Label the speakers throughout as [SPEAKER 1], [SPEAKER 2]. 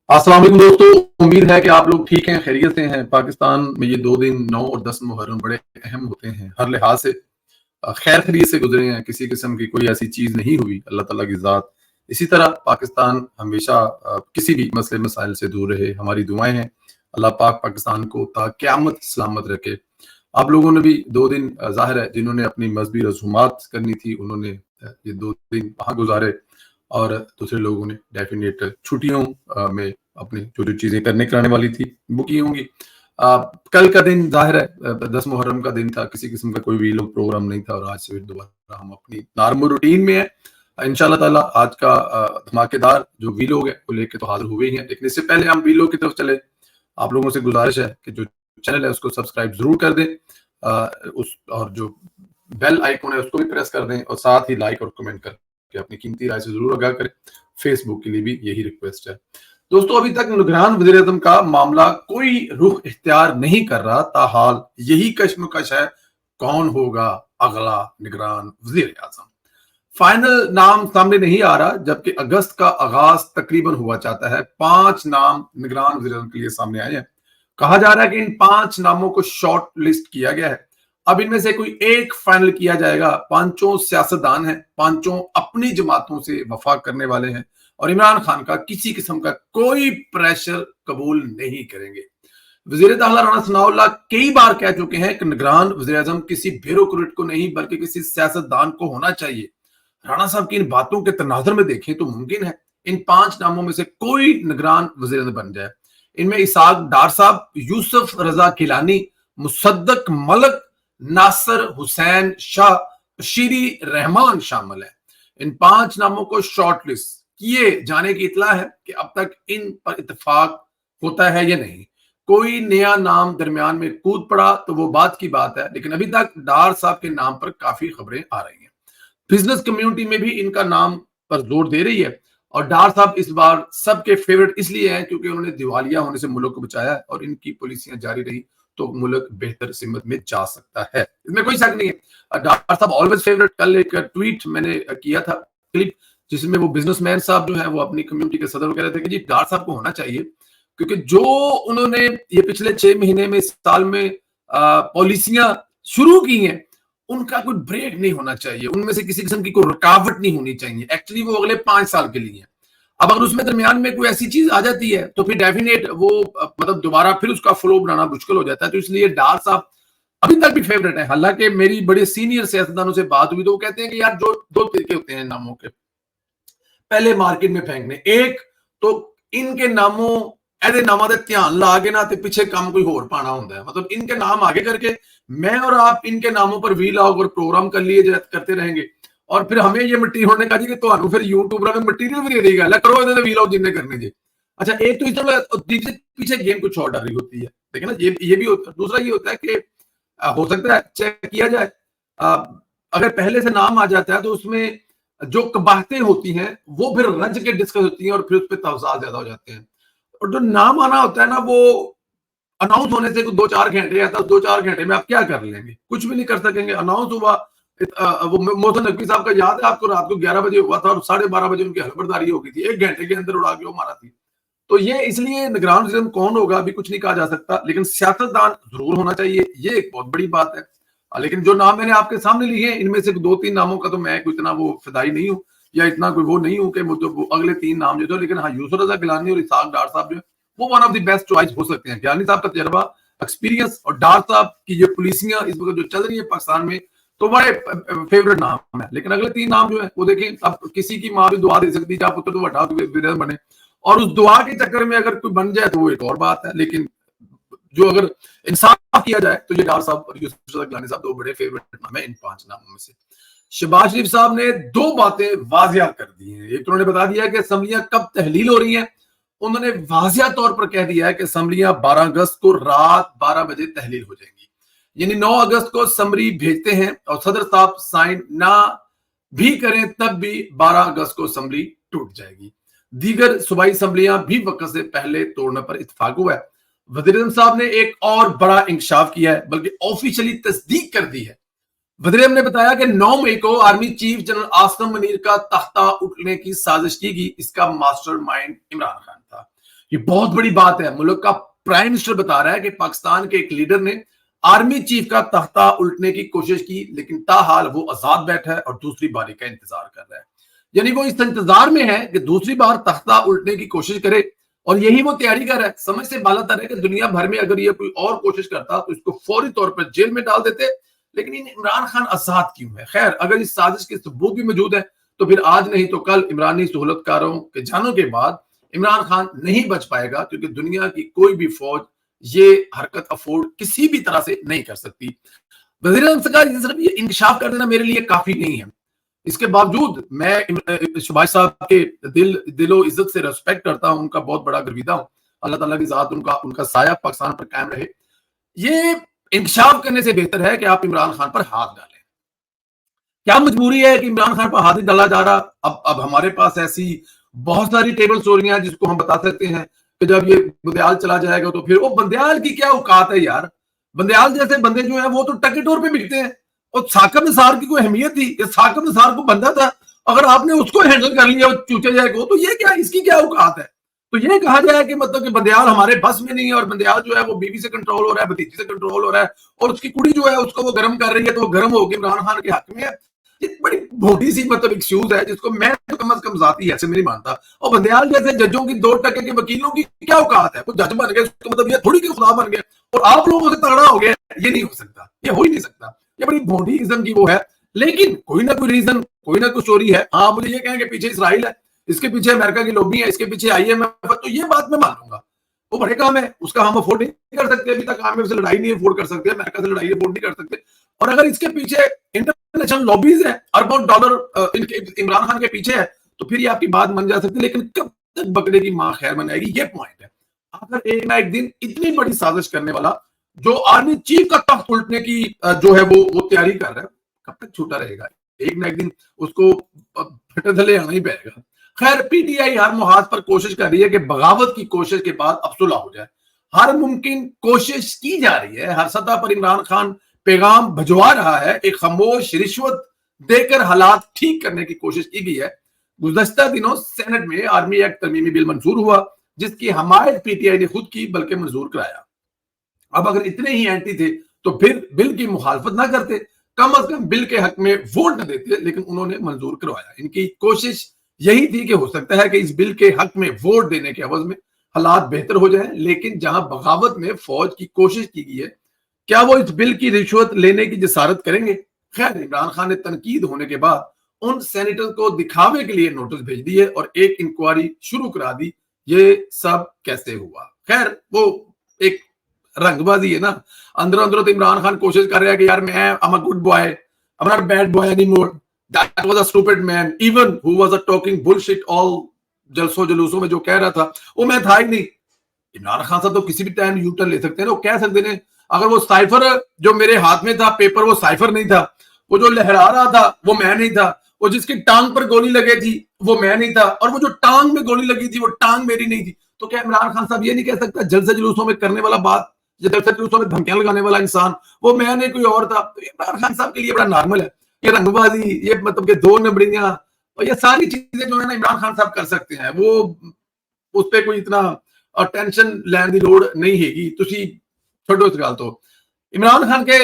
[SPEAKER 1] अस्सलाम वालेकुम दोस्तों, उम्मीद है कि आप लोग ठीक हैं, खैरियत से हैं। पाकिस्तान में ये 2 दिन 9 और 10 मुहर्रम बड़े अहम होते हैं, हर लिहाज से खैर खैरियत से गुजरे हैं, किसी किस्म की कोई ऐसी चीज़ नहीं हुई, अल्लाह ताला की ज़ात। इसी तरह पाकिस्तान हमेशा किसी भी मसले मसाइल से दूर रहे, हमारी दुआएं हैं अल्लाह पाक पाकिस्तान को ता क़यामत सलामत रखे। आप लोगों ने भी 2 दिन ज़ाहिर है जिन्होंने अपनी मजहबी रसूमात करनी थी उन्होंने ये 2 दिन वहाँ गुजारे, और दूसरे लोगों ने डेफिनेट छुट्टियों में अपनी जो चीज़ें करने कराने वाली थी वो की होंगी। कल का दिन ज़ाहिर है 10 मुहर्रम का दिन था, किसी किस्म का कोई वीलॉग प्रोग्राम नहीं था, और आज से फिर दोबारा हम अपनी नॉर्मल रूटीन में हैं। इंशाल्लाह ताला आज का धमाकेदार जो वीलॉग है वो लेके तो हाजिर हुए ही हैं, लेकिन इससे पहले हम वीलॉग की तरफ चले, आप लोगों से गुजारिश है कि जो चैनल है उसको सब्सक्राइब जरूर कर दें, उस और जो बेल आइकन है उसको भी प्रेस कर दें, और साथ ही लाइक और कमेंट करके अपनी कीमती राय से जरूर आगाह करें। फेसबुक के लिए भी यही रिक्वेस्ट है। दोस्तों, अभी तक निगरान वज़ीर-ए-आज़म का मामला कोई रुख इख्तियार नहीं कर रहा, ताहाल यही कश्मकश है कौन होगा अगला निगरान वज़ीर-ए-आज़म। फाइनल नाम सामने नहीं आ रहा, जबकि अगस्त का आगाज तकरीबन हुआ चाहता है। 5 नाम निगरान वज़ीर-ए-आज़म के लिए सामने आए हैं। कहा जा रहा है कि इन 5 नामों को शॉर्ट लिस्ट किया गया है। अब इनमें से कोई एक फाइनल किया जाएगा। पांचों सियासतदान हैं, पांचों अपनी जमातों से वफा करने वाले हैं, और इमरान खान का किसी किस्म का कोई प्रेशर कबूल नहीं करेंगे। वजीर दाखिला राणा सनाउल्लाह कई बार कह चुके हैं कि निगरान वज़ीर-ए-आज़म किसी ब्यूरोक्रेट को नहीं बल्कि किसी सियासतदान को होना चाहिए। राणा साहब की इन बातों के तनाजुर में देखें तो मुमकिन है इन 5 नामों में से कोई निगरान वज़ीर-ए-आज़म बन जाए। इनमें इसाक डार साहब, यूसुफ रजा किलानी, मुसद्दक मलक, नासिर हुसैन शाह, बशीरी रहमान शामिल है। इन 5 नामों को शॉर्ट लिस्ट किए जाने की इतला है कि अब तक इन पर इत्तेफाक होता है या नहीं। कोई नया नाम दरमियान में कूद पड़ा तो वो बात की बात है, लेकिन अभी तक डार साहब के नाम पर काफी खबरें आ रही हैं। बिजनेस कम्युनिटी में भी इनका नाम पर जोर दे रही है, और डार साहब इस बार सबके फेवरेट इसलिए हैं क्योंकि उन्होंने दिवालिया होने से मुल्क को बचाया है, और इनकी पॉलिसियां जारी रही तो मुल्क बेहतर सिमत में जा सकता है, इसमें कोई शक नहीं है। डार साहब ऑलवेज फेवरेट। कल एक ट्वीट मैंने किया था, क्लिप, जिसमें वो बिजनेसमैन साहब जो है वो अपनी कम्युनिटी के सदर कह रहे थे कि जी डार साहब को होना चाहिए, क्योंकि जो उन्होंने ये पिछले 6 महीने में, साल में पॉलिसियां शुरू की हैं, उनका कोई ब्रेक नहीं होना चाहिए, उनमें से किसी किस्म की कोई रुकावट नहीं होनी चाहिए। एक्चुअली वो अगले 5 साल के लिए है। अब अगर उसमें दरमियान में कोई ऐसी चीज आ जाती है तो फिर डेफिनेट वो मतलब दोबारा फिर उसका फ्लो बनाना मुश्किल हो जाता है। तो इसलिए डार साहब अभी तक भी फेवरेट है। हालांकि मेरी बड़े सीनियर सियासतदानों से बात हुई तो वो कहते हैं कि यार जो 2 तरीके होते हैं नामों के, पहले मार्केट में फेंकने, एक तो इनके नामों ऐसे नामा दे ध्यान ला के ना ते पिछे काम कोई होर पाना होता है, मतलब इनके नाम आगे करके मैं और आप इनके नामों पर वीलॉग और प्रोग्राम कर लिए करते रहेंगे, और फिर हमें ये मिट्टी होने का जी कि तो फिर यूट्यूबर में मटीरियल भी दे देगा, ला करो इधर वीलॉग जिन्हें करने जी। अच्छा, एक तो इस तरह पीछे गेम कुछ और डाली होती है, देखिए ना, ये भी होता है। दूसरा ये होता है कि हो सकता है चेक किया जाए, अगर पहले से नाम आ जाता है तो उसमें जो कबाहतें होती हैं वो फिर रज के डिस्कस होती हैं, और फिर उस पर तवज़ात ज्यादा हो जाते हैं। और जो नाम आना होता है ना, वो अनाउंस होने से 2-4 घंटे आता है, 2-4 घंटे में आप क्या कर लेंगे, कुछ भी नहीं कर सकेंगे। अनाउंस हुआ, वो मोहसिन नकवी साहब का याद है आपको, रात को 11 बजे हुआ था और 12:30 बजे उनकी हलबरदारी हो गई थी, 1 घंटे के अंदर उड़ा के वो मारा थी। तो ये इसलिए निगरान वज़ीर कौन होगा अभी कुछ नहीं कहा जा सकता, लेकिन सियासतदान जरूर होना चाहिए, ये एक बहुत बड़ी बात है। लेकिन जो नाम मैंने आपके सामने लिए हैं, इनमें से 2-3 नामों का तो मैं कोई इतना वो फिदाई नहीं हूँ, या इतना कोई वो नहीं हूँ कि वो अगले 3 नाम जो थे। लेकिन हाँ, यूसुफ रजा गिलानी और इसाक डार साहब जो है वो one of the best choice हो सकते हैं। गिलानी साहब का तजर्बा, एक्सपीरियंस, और डार साहब की जो पॉलिसियां इस वक्त जो चल रही है पाकिस्तान में, तो बड़े फेवरेट नाम है। लेकिन अगले 3 नाम जो है वो देखें, अब किसी की माँ भी दुआ दे सकती है पुत्र तो वड्डा बने, और उस दुआ के चक्कर में अगर कोई बन जाए तो वो एक और बात है। लेकिन जो अगर इंसाफ किया जाए तो ये डार साहब और यूसुफ रजा गिलानी साहब 2 बड़े फेवरेट नाम है इन 5 नामों में से। शहबाज शरीफ साहब ने 2 बातें वाजिया कर दी हैं। एक तो उन्होंने बता दिया कि असम्बलियां कब तहलील हो रही हैं। उन्होंने वाजिया तौर पर कह दिया है कि असम्बलियां 12 अगस्त को रात 12 बजे तहलील हो जाएंगी, यानी 9 अगस्त को समरी भेजते हैं और सदर साहब साइन ना भी करें तब भी 12 अगस्त को असम्बली टूट जाएगी। दीगर सूबाई असम्बलियां भी वक्त से पहले तोड़ने पर इत्तेफाक हुआ है। वज़ीर-ए-आज़म साहब ने एक और बड़ा इंकशाफ किया है, बल्कि ऑफिशियली तस्दीक कर दी है। वज़ीर-ए-आज़म ने बताया कि 9 मई को army chief general Asim Munir का तख्ता उठने की साजिश की गई, इसका मास्टरमाइंड इमरान खान था। یہ بہت بڑی بات ہے. ملک کا پرائم منسٹر بتا رہا ہے کہ پاکستان کے ایک لیڈر نے آرمی چیف کا تختہ الٹنے کی کوشش کی لیکن تاحال وہ آزاد بیٹھا ہے اور دوسری باری کا انتظار کر رہا ہے. یعنی وہ اس انتظار میں ہے کہ دوسری بار تختہ الٹنے کی کوشش کرے اور یہی وہ تیاری کر رہا ہے. سمجھ سے بالا تر ہے کہ دنیا بھر میں اگر یہ کوئی اور کوشش کرتا تو اس کو فوری طور پر جیل میں ڈال دیتے, لیکن عمران خان آزاد کیوں ہے؟ خیر, اگر اس سازش کے ثبوت بھی موجود ہیں تو پھر آج نہیں تو کل عمرانی سہولت کاروں کے جانوں کے بعد عمران خان نہیں بچ پائے گا, کیونکہ دنیا کی کوئی بھی فوج یہ حرکت افورڈ کسی بھی طرح سے نہیں کر سکتی. وزیر اعظم سرکار صرف یہ انکشاف کر دینا میرے لیے کافی نہیں ہے. اس کے باوجود میں شباش صاحب کے دل و عزت سے ریسپیکٹ کرتا ہوں, ان کا بہت بڑا گرویدہ ہوں. اللہ تعالیٰ کی ذات ان کا سایہ پاکستان پر قائم رہے. یہ انکشاف کرنے سے بہتر ہے کہ آپ عمران خان پر ہاتھ ڈالیں. کیا مجبوری ہے کہ عمران خان پر ہاتھ نہیں ڈالا جا رہا؟ اب ہمارے پاس ایسی بہت ساری ٹیبل سٹوریاں جس کو ہم بتا سکتے ہیں کہ جب یہ بندیال چلا جائے گا تو پھر وہ بندیال کی کیا اوقات ہے یار. بندیال جیسے بندے جو ہیں وہ تو ٹکے ٹور پہ بکتے ہیں, اور ثاقب نثار کی کوئی اہمیت تھی؟ یہ ثاقب نثار کو بندہ تھا, اگر آپ نے اس کو ہینڈل کر لیا چوچے جائے کو تو یہ کیا, اس کی کیا اوقات ہے؟ تو یہ کہا جائے کہ مطلب کہ بندیال ہمارے بس میں نہیں ہے, اور بندیال جو ہے وہ بیوی سے کنٹرول ہو رہا ہے, بھتیجی سے کنٹرول ہو رہا ہے, اور اس کی کڑی جو ہے اس کو وہ گرم کر رہی ہے تو وہ گرم ہو کے عمران خان کے حق میں ہے. یہ بڑی بھوٹی سی مطلب ایکسکیوز ہے جس کو میں تو کم از کم ذاتی ایسے نہیں مانتا. اور بندیال جیسے ججوں کی 2% کے وکیلوں کی کیا اوقات ہے؟ وہ جج بن گئے, اس کا مطلب یہ تھوڑی کہ خدا بن گئے اور آپ لوگوں سے تگڑا ہو گیا. یہ نہیں ہو سکتا, یہ ہو ہی نہیں سکتا. یہ بڑی بھوٹی قسم کی وہ ہے. لیکن کوئی نہ کوئی ریزن, کوئی نہ کوئی اسٹوری ہے. ہاں, مجھے یہ کہیں کہ پیچھے اسرائیل ہے, اس کے پیچھے امریکہ کی لوبی ہے, اس کے پیچھے IMF ہے, تو یہ بات میں مانوں گا. وہ بڑے کام ہے, اس کا ہم افورڈ نہیں کر سکتے. ابھی تک IMF سے لڑائی نہیں افورڈ کر سکتے, امریکہ سے لڑائی افورڈ نہیں کر سکتے. اور اگر اس کے پیچھے انٹرنیشنل لابیز ہیں, اربوں ڈالر عمران خان کے پیچھے ہے, تو پھر یہ آپ کی بات مان جا سکتی ہے. لیکن کب تک بکرے کی ماں خیر منائے گی, یہ پوائنٹ ہے. اگر ایک نہ ایک دن اتنی بڑی سازش کرنے والا جو آرمی چیف کا تخت الٹنے کی جو ہے وہ تیاری کر رہا ہے, کب تک چھوٹا رہے گا؟ ایک نہ ایک دن اس کو پھٹے تھلے آنا ہی پڑے گا. خیر, PTI ہر محاذ پر کوشش کر رہی ہے کہ بغاوت کی کوشش کے بعد اب صلح ہو جائے. ہر ممکن کوشش کی جا رہی ہے, ہر سطح پر عمران خان پیغام بھجوا رہا ہے. ایک خاموش رشوت دے کر حالات ٹھیک کرنے کی کوشش کی گئی ہے. گزشتہ دنوں سینٹ میں آرمی ایکٹ ترمیمی بل منظور ہوا جس کی حمایت PTI نے خود کی بلکہ منظور کرایا. اب اگر اتنے ہی اینٹی تھے تو پھر بل کی مخالفت نہ کرتے, کم از کم بل کے حق میں ووٹ نہ دیتے, لیکن انہوں نے منظور کروایا. ان کی کوشش یہی تھی کہ ہو سکتا ہے کہ اس بل کے حق میں ووٹ دینے کے عوض میں حالات بہتر ہو جائیں. لیکن جہاں بغاوت میں فوج کی کوشش کی گئی ہے, کیا وہ اس بل کی رشوت لینے کی جسارت کریں گے؟ خیر, عمران خان نے تنقید ہونے کے بعد ان سینیٹر کو دکھاوے کے لیے نوٹس بھیج دیے اور ایک انکوائری شروع کرا دی. یہ سب کیسے ہوا؟ خیر, وہ ایک رنگ بازی ہے نا. اندر اندر تو عمران خان کوشش کر رہا ہے کہ یار میں I'm a good boy, I'm not a bad boy anymore, that was a stupid man, even who was a talking bullshit all جلسوں جلوسوں میں جو کہہ رہا تھا وہ میں تھا ہی نہیں. عمران خان صاحب تو کسی بھی ٹائم یو ٹرن لے سکتے ہیں, وہ کہہ سکتے ہیں اگر وہ سائفر جو میرے ہاتھ میں تھا پیپر وہ سائفر نہیں تھا, وہ جو لہرا رہا تھا وہ میں نہیں تھا, وہ جس کی ٹانگ پر گولی لگی تھی وہ میں نہیں تھا, اور وہ جو ٹانگ میں گولی لگی تھی وہ ٹانگ میری نہیں تھی. تو کیا عمران خان صاحب یہ نہیں کہہ سکتا جلسے جلوسوں میں کرنے والا بات, جلسے جلوسوں میں دھمکیاں لگانے والا انسان وہ میں نے, کوئی اور تھا؟ تو عمران خان صاحب کے لیے بڑا نارمل ہے یہ رنگ بازی, یہ مطلب کہ 2 نمبریاں اور یہ ساری چیزیں جو ہے نا عمران خان صاحب کر سکتے ہیں. وہ اس پہ کوئی اتنا ٹینشن لین دی لوڑ نہیں ہے گی. تسی چھوڑو اس گل تو. عمران خان کے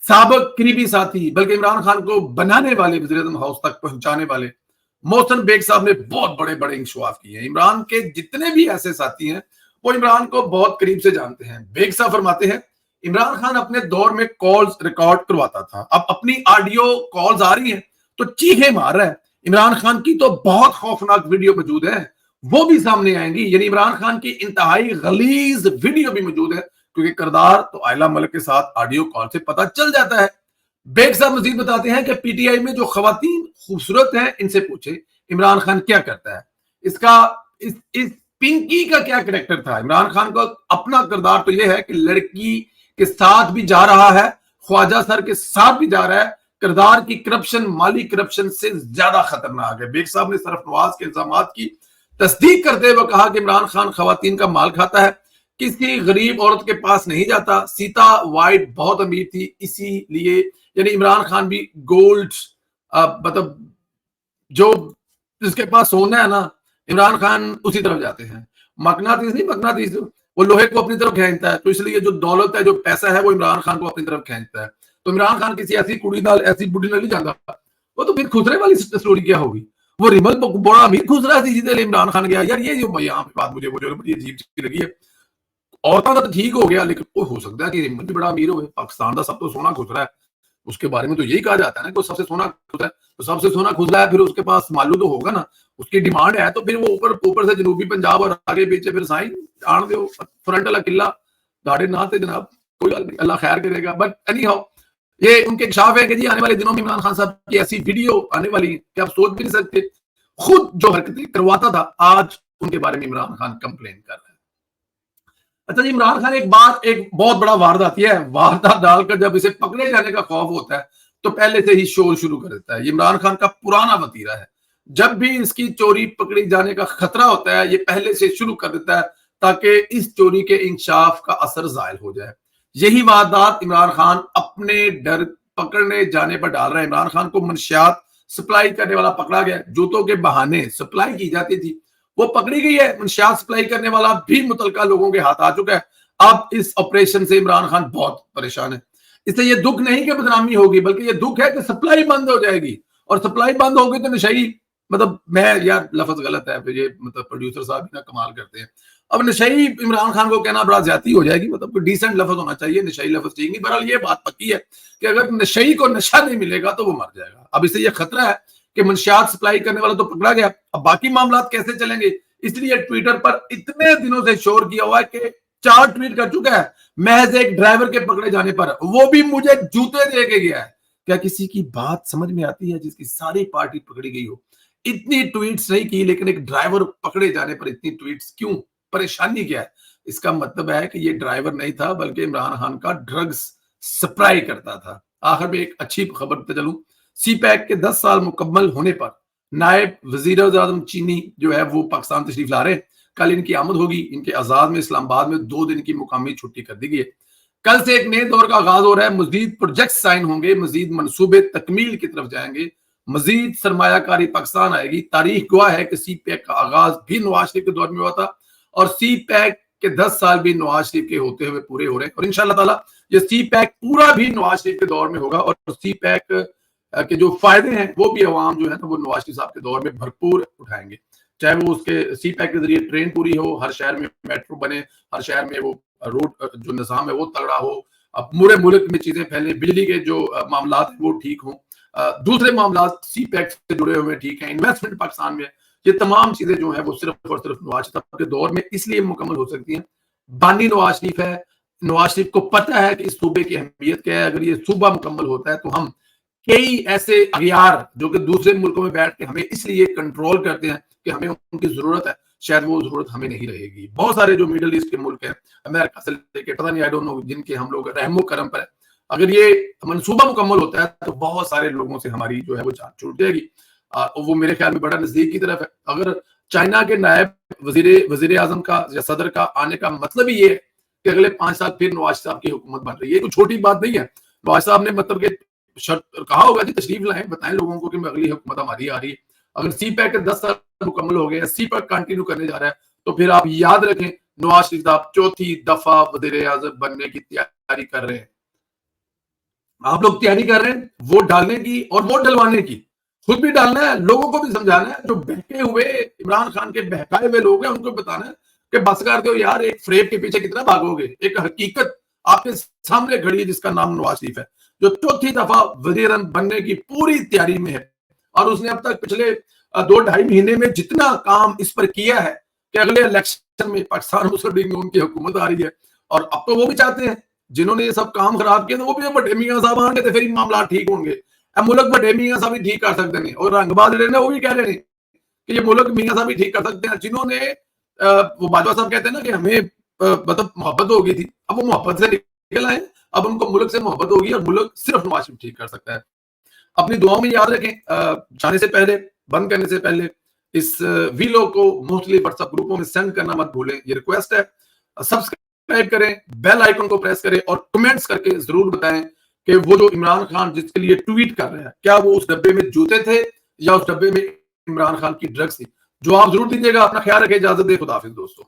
[SPEAKER 1] سابق قریبی ساتھی بلکہ عمران خان کو بنانے والے, وزیر اعظم ہاؤس تک پہنچانے والے محسن بیگ صاحب نے بہت بڑے بڑے انکشاف کیے ہیں. عمران کے جتنے بھی ایسے ساتھی ہیں وہ عمران کو بہت قریب سے جانتے ہیں. بیگ صاحب فرماتے ہیں عمران خان اپنے دور میں کالز ریکارڈ کرواتا تھا, اب اپنی آڈیو کالز آ رہی ہیں تو چیخیں مار رہا ہے. عمران خان کی تو بہت خوفناک ویڈیو موجود ہے, وہ بھی سامنے آئیں گی. یعنی عمران خان کی انتہائی غلیظ ویڈیو بھی موجود ہے, کیونکہ کردار تو آئلہ ملک کے ساتھ آڈیو کال سے پتہ چل جاتا ہے. بیگ صاحب مزید بتاتے ہیں کہ PTI میں جو خواتین خوبصورت ہیں ان سے پوچھے عمران خان کیا کرتا ہے, اس کا اس پنکی کا کیا کریکٹر تھا. عمران خان کا اپنا کردار تو یہ ہے کہ لڑکی کے ساتھ بھی جا رہا ہے, خواجہ سر کے ساتھ بھی جا رہا ہے. کردار کی کرپشن مالی کرپشن سے زیادہ خطرناک ہے. بیگ صاحب نے صرف نواز کے الزامات کی تصدیق کرتے ہوئے کہا کہ عمران خان خواتین کا مال کھاتا ہے, کسی غریب عورت کے پاس نہیں جاتا. سیتا وائٹ بہت امیر تھی اسی لیے, یعنی عمران خان بھی گولڈ مطلب جو جس کے پاس سونا ہے نا عمران خان اسی طرف جاتے ہیں. मकनातीस नहीं, मकनातीस वो लोहे को अपनी तरफ खींचता है, तो इसलिए जो दौलत है, जो पैसा है, वो इमरान खान को अपनी तरफ खींचता है। तो इमरान खान किसी ऐसी कुड़ी नाल, ऐसी बुढ़ी नाल नहीं जाता, वो तो फिर खुसरे वाली स्टोरी क्या होगी? वो रिमल बड़ा अमीर खुसरा थी जिसके लिए इमरान खान गया। यार ये जो यहाँ पे बात मुझे बड़ी अजीब सी लगी है। औरतों का तो ठीक हो गया, लेकिन वो हो सकता है कि रिमल भी बड़ा अमीर हो, पाकिस्तान का सब तो सोना खुसरा है, उसके बारे में तो यही कहा जाता है ना कि वो सबसे सोना खुसरा है, तो सबसे सोना खुसरा है, फिर उसके पास मालूम तो होगा ना, उसकी डिमांड है, तो फिर वो ऊपर से जनूबी पंजाब और आगे पीछे फिर साईं आन दो फ्रंट वाला किला दाड़े ना थे जनाब, कोई गल नहीं, अल्लाह खैर करेगा। बट एनी हाउ ये उनके इंकशाफ है कि जी आने वाले दिनों में इमरान खान साहब की ऐसी वीडियो आने वाली है कि आप सोच भी नहीं सकते। खुद जो हरकतें करवाता था, आज उनके बारे में इमरान खान कंप्लेन कर रहा है। अच्छा जी, इमरान खान एक बहुत बड़ा वारदात है, वारदात डालकर जब इसे पकड़े जाने का खौफ होता है तो पहले से ही शोर शुरू कर देता है। ये इमरान खान का पुराना वतीरा है, जब भी इसकी चोरी पकड़ी जाने का खतरा होता है, ये पहले से शुरू कर देता है ताकि इस चोरी के इंकशाफ का असर जायल हो जाए। यही वारदात इमरान खान अपने डर पकड़ने जाने पर डाल रहा है। इमरान खान को मंशियात सप्लाई करने वाला पकड़ा गया, जूतों के बहाने सप्लाई की जाती थी, वो पकड़ी गई है। मंशियात सप्लाई करने वाला भी मुतलका लोगों के हाथ आ चुका है। अब इस ऑपरेशन से इमरान खान बहुत परेशान है। इससे ये दुख नहीं कि बदनामी होगी, बल्कि ये दुख है कि सप्लाई बंद हो जाएगी, और सप्लाई बंद होगी तो नशई, मतलब मैं यार लफ्ज गलत है, फिर ये मतलब प्रोड्यूसर साहब भी ना कमाल करते हैं। अब नशई इमरान खान को कहना बड़ा ज्यादा हो जाएगी, मतलब कोई डिसेंट लफ्ज होना चाहिए, नशई लफ्ज चाहिए नहीं। बहरहाल ये बात पक्की है कि अगर नशई को नशा नहीं मिलेगा तो वो मर जाएगा। अब इससे ये खतरा है कि मंशियात सप्लाई करने वाला तो पकड़ा गया, अब बाकी मामला कैसे चलेंगे? इसलिए ट्विटर पर इतने दिनों से शोर किया हुआ है कि 4 ट्वीट कर चुका है महज एक ड्राइवर के पकड़े जाने पर, वो भी मुझे जूते दे के गया है। क्या किसी की बात समझ में आती है जिसकी सारी पार्टी पकड़ी गई हो? इतनी ट्वीट्स नहीं की, लेकिन एक ड्राइवर पकड़े जाने पर इतनी ट्वीट्स क्यों? परेशानी क्या है? इसका मतलब है कि ये ड्राइवर नहीं था, बल्कि इमरान खान का ड्रग्स सप्लाई करता था। आखिर में एक अच्छी खबर पे चलूं, सी पैक के 10 साल मुकम्मल होने पर नायब वजीर आजम चीनी जो है वो पाकिस्तान तशरीफ ला रहे हैं। कल इनकी आमद होगी। इनके आजाद में इस्लामाबाद में 2 दिन की मुकामी छुट्टी कर दी गई है। कल से एक नए दौर का आगाज हो रहा है, मजीद प्रोजेक्ट साइन होंगे, मजीद मनसूबे तकमील की तरफ जाएंगे, मजीद सरमायाकारी पाकिस्तान आएगी। तारीख गवाह है कि सी पैक का आगाज भी नवाज शरीफ के दौर में हुआ था, और सी पैक के 10 साल भी नवाज शरीफ के होते हुए पूरे हो रहे हैं, और इंशाअल्लाह ताला ये सी पैक पूरा भी नवाज शरीफ के दौर में होगा, और सी पैक के जो फायदे हैं वो भी अवाम जो है ना वो नवाज शरीफ साहब के दौर में भरपूर उठाएंगे। चाहे वो उसके सी पैक के जरिए ट्रेन पूरी हो, हर शहर में मेट्रो बने, हर शहर में वो रोड जो निजाम है वो तगड़ा हो, अब पूरे मुल्क में चीजें फैले, बिजली के जो मामला है वो ठीक हो, दूसरे मामला सी पैक से जुड़े हुए ठीक है, इन्वेस्टमेंट पाकिस्तान में, ये तमाम चीजें जो है वो सिर्फ और सिर्फ नवाज शरीफ के दौर में इसलिए मुकम्मल हो सकती हैं। बानी नवाज शरीफ है, नवाज शरीफ को पता है कि इस सूबे की अहमियत क्या है। अगर ये सूबा मुकम्मल होता है तो हम कई ऐसे अगियार जो कि दूसरे मुल्कों में बैठ के हमें इसलिए कंट्रोल करते हैं कि हमें उनकी जरूरत है, शायद वो जरूरत हमें नहीं रहेगी। बहुत सारे जो मिडिल ईस्ट के मुल्क हैं, अमेरिका से लेके पता नहीं आई डोंट नो, जिनके हम लोग रहमो करम पर है, अगर ये मनसूबा मुकम्मल होता है तो बहुत सारे लोगों से हमारी जो है वो जान छूट जाएगी। वो मेरे ख्याल में बड़ा नजदीक की तरफ है। अगर चाइना के नायब वजीर आजम का या सदर का आने का मतलब ही ये है कि अगले 5 साल फिर नवाज साहब की हुकूमत बन रही है, तो छोटी बात नहीं है। नवाज साहब ने मतलब कि शर्त कहा होगा कि तशरीफ लाएं, बताएं लोगों को कि अगली हुकूमत हमारी आ रही है। अगर सी पैक के 10 साल मुकम्मल हो गए, सी पैक कंटिन्यू करने जा रहा है, तो फिर आप याद रखें नवाज शरीफ साहब 4थी दफा वजीर आजम बनने की तैयारी कर रहे हैं। आप लोग तैयारी कर रहे हैं वोट डालने की और वोट डलवाने की, खुद भी डालना है, लोगों को भी समझाना है। जो बहके हुए इमरान खान के बहकाए हुए लोग हैं उनको बताना है कि बस कर दो यार, एक फ्रेब के पीछे कितना भागोगे। एक हकीकत आपके सामने खड़ी है जिसका नाम नवाज शरीफ है, जो 4थी दफा वजीर बनने की पूरी तैयारी में है, और उसने अब तक पिछले 2-2.5 महीने में जितना काम इस पर किया है कि अगले इलेक्शन में पाकिस्तान मुस्लिम लीग में उनकी हुकूमत आ रही है। और अब तो वो भी चाहते हैं, जिन्होंने ये सब काम खराब किया, तो वो भी बड़े मियां साहब आएंगे तो फिर मामला ठीक होंगे। मुल्क बड़े मियां साहब ही ठीक कर सकते हैं, और रंगबाज ने वो भी कह रहे हैं कि ये मुल्क मियां साहब ही ठीक कर सकते हैं, जिन्होंने वो बाजवा साहब कहते हैं ना कि हमें मतलब मोहब्बत हो गई थी, अब वो मोहब्बत से निकल आए, अब उनको मुल्क से मोहब्बत होगी और मुल्क सिर्फ नवाज शरीफ ठीक कर सकता है। अपनी दुआओं में याद रखें, जाने से पहले, बंद करने से पहले इस वीडियो को मोस्टली व्हाट्सएप ग्रुपों में सेंड करना मत भूलें, ये रिक्वेस्ट है। सब्सक्राइब करें, बेल आइकन को प्रेस करें, और कमेंट्स करके जरूर बताएं कि वो जो इमरान खान जिसके लिए ट्वीट कर रहे हैं, क्या वो उस डब्बे में जूते थे या उस डब्बे में इमरान खान की ड्रग्स थी? जवाब जरूर दीजिएगा। अपना ख्याल रखें, इजाजत दे, खुदा हाफिज दोस्तों।